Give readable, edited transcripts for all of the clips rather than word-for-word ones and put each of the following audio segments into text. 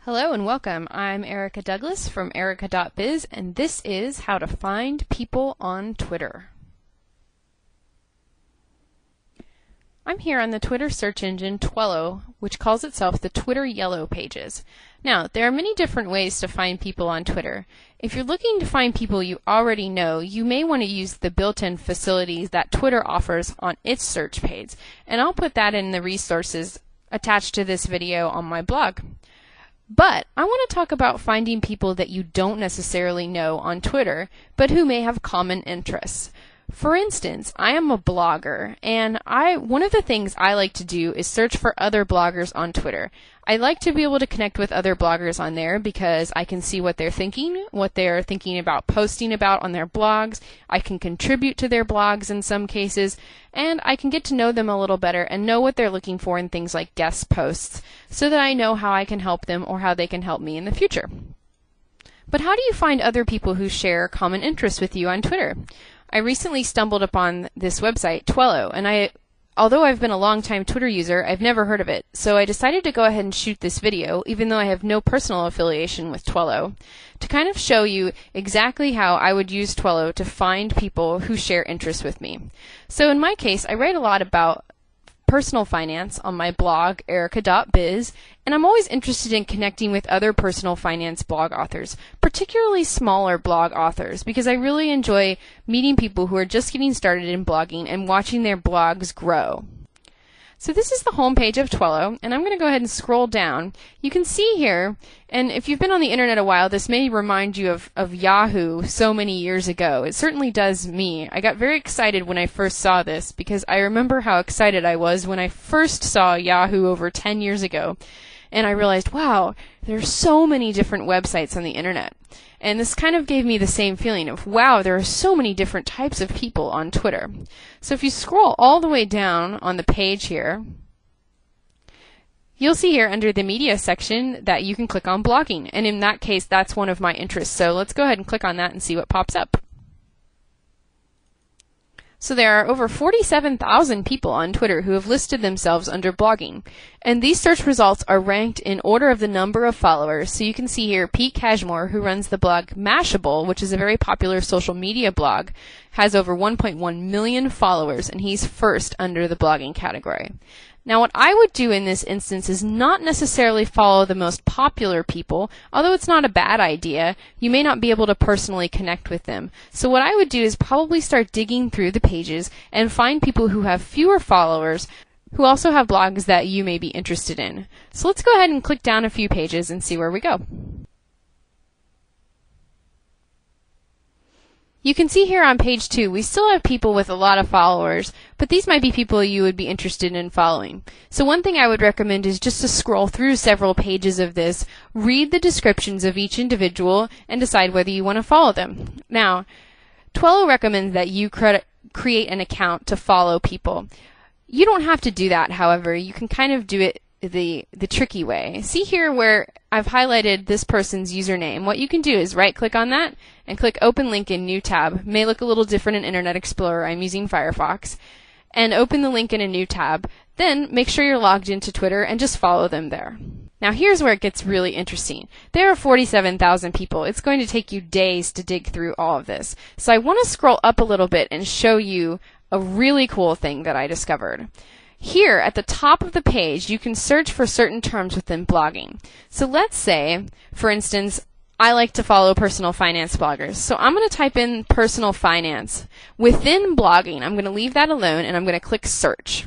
Hello and welcome. I'm Erica Douglas from erica.biz, and this is how to find people on Twitter. I'm here on the Twitter search engine Twello, which calls itself the Twitter Yellow Pages. Now, there are many different ways to find people on Twitter. If you're looking to find people you already know, you may want to use the built-in facilities that Twitter offers on its search page, and I'll put that in the resources attached to this video on my blog. But I want to talk about finding people that you don't necessarily know on Twitter, but who may have common interests. For instance, I am a blogger, and one of the things I like to do is search for other bloggers on Twitter. I like to be able to connect with other bloggers on there because I can see what they're thinking about posting about on their blogs. I can contribute to their blogs in some cases, and I can get to know them a little better and know what they're looking for in things like guest posts so that I know how I can help them or how they can help me in the future. But how do you find other people who share common interests with you on Twitter? I recently stumbled upon this website, Twello, and although I've been a long-time Twitter user, I've never heard of it, so I decided to go ahead and shoot this video, even though I have no personal affiliation with Twello, to kind of show you exactly how I would use Twello to find people who share interests with me. So in my case, I write a lot about personal finance on my blog, erica.biz, and I'm always interested in connecting with other personal finance blog authors, particularly smaller blog authors, because I really enjoy meeting people who are just getting started in blogging and watching their blogs grow. So this is the homepage of Twello, and I'm going to go ahead and scroll down. You can see here, and if you've been on the internet a while, this may remind you of Yahoo so many years ago. It certainly does me. I got very excited when I first saw this because I remember how excited I was when I first saw Yahoo over 10 years ago. And I realized, wow, there are so many different websites on the internet. And this kind of gave me the same feeling of, wow, there are so many different types of people on Twitter. So if you scroll all the way down on the page here, you'll see here under the media section that you can click on blogging. And in that case, that's one of my interests. So let's go ahead and click on that and see what pops up. So there are over 47,000 people on Twitter who have listed themselves under blogging. And these search results are ranked in order of the number of followers. So you can see here Pete Cashmore, who runs the blog Mashable, which is a very popular social media blog, has over 1.1 million followers, and he's first under the blogging category. Now what I would do in this instance is not necessarily follow the most popular people, although it's not a bad idea. You may not be able to personally connect with them. So what I would do is probably start digging through the pages and find people who have fewer followers who also have blogs that you may be interested in. So let's go ahead and click down a few pages and see where we go. You can see here on page 2, we still have people with a lot of followers, but these might be people you would be interested in following. So one thing I would recommend is just to scroll through several pages of this, read the descriptions of each individual, and decide whether you want to follow them. Now, Twello recommends that you create an account to follow people. You don't have to do that, however. You can kind of do it the tricky way. See here where I've highlighted this person's username. What you can do is right-click on that and click Open Link in New Tab. May look a little different in Internet Explorer. I'm using Firefox. And open the link in a new tab. Then make sure you're logged into Twitter and just follow them there. Now here's where it gets really interesting. There are 47,000 people. It's going to take you days to dig through all of this. So I want to scroll up a little bit and show you a really cool thing that I discovered. Here, at the top of the page, you can search for certain terms within blogging. So let's say, for instance, I like to follow personal finance bloggers. So I'm going to type in personal finance. Within blogging, I'm going to leave that alone, and I'm going to click search.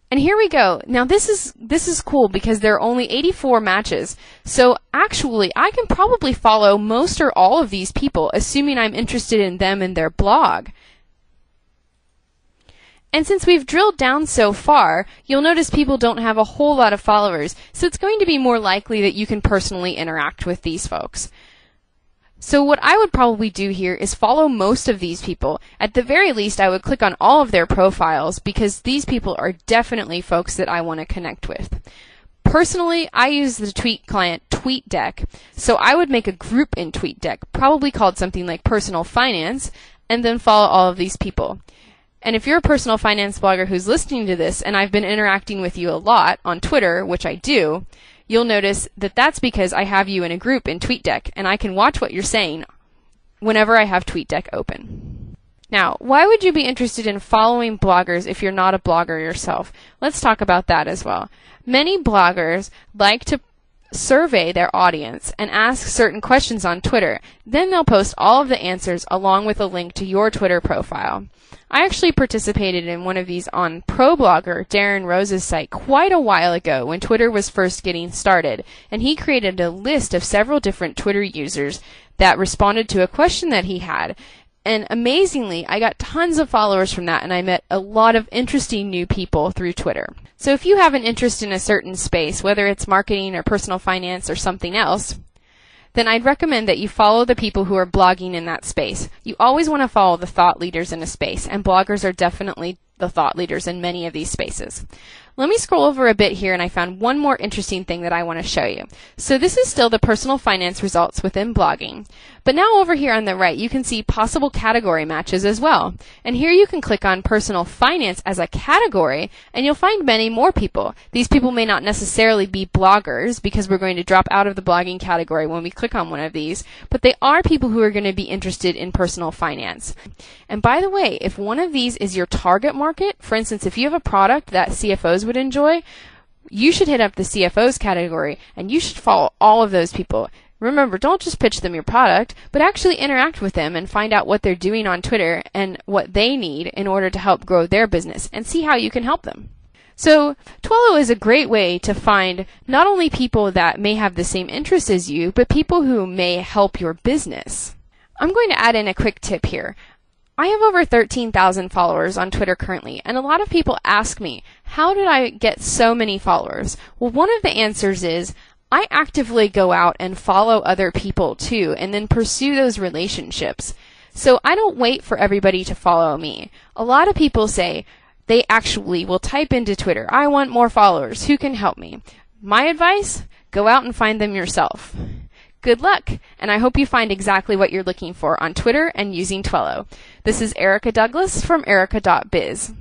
And here we go. Now this is cool because there are only 84 matches. So actually, I can probably follow most or all of these people, assuming I'm interested in them and their blog. And since we've drilled down so far, you'll notice people don't have a whole lot of followers, so it's going to be more likely that you can personally interact with these folks. So what I would probably do here is follow most of these people. At the very least, I would click on all of their profiles because these people are definitely folks that I want to connect with. Personally, I use the tweet client TweetDeck, so I would make a group in TweetDeck, probably called something like Personal Finance, and then follow all of these people. And if you're a personal finance blogger who's listening to this, and I've been interacting with you a lot on Twitter, which I do, you'll notice that that's because I have you in a group in TweetDeck, and I can watch what you're saying whenever I have TweetDeck open. Now, why would you be interested in following bloggers if you're not a blogger yourself? Let's talk about that as well. Many bloggers like to survey their audience and ask certain questions on Twitter. Then they'll post all of the answers along with a link to your Twitter profile. I actually participated in one of these on ProBlogger, Darren Rose's site, quite a while ago when Twitter was first getting started, and he created a list of several different Twitter users that responded to a question that he had. And amazingly, I got tons of followers from that, and I met a lot of interesting new people through Twitter. So if you have an interest in a certain space, whether it's marketing or personal finance or something else, then I'd recommend that you follow the people who are blogging in that space. You always want to follow the thought leaders in a space, and bloggers are definitely the thought leaders in many of these spaces. Let me scroll over a bit here, and I found one more interesting thing that I want to show you. So this is still the personal finance results within blogging. But now over here on the right, you can see possible category matches as well. And here you can click on personal finance as a category, and you'll find many more people. These people may not necessarily be bloggers, because we're going to drop out of the blogging category when we click on one of these, but they are people who are going to be interested in personal finance. And by the way, if one of these is your target market, for instance, if you have a product that CFOs would enjoy, you should hit up the CFOs category, and you should follow all of those people. Remember, don't just pitch them your product, but actually interact with them and find out what they're doing on Twitter and what they need in order to help grow their business, and see how you can help them. So Twello is a great way to find not only people that may have the same interests as you, but people who may help your business. I'm going to add in a quick tip here. I have over 13,000 followers on Twitter currently, and a lot of people ask me, how did I get so many followers? Well, one of the answers is, I actively go out and follow other people too, and then pursue those relationships. So I don't wait for everybody to follow me. A lot of people say they actually will type into Twitter, I want more followers, who can help me? My advice, go out and find them yourself. Good luck, and I hope you find exactly what you're looking for on Twitter and using Twello. This is Erica Douglas from erica.biz.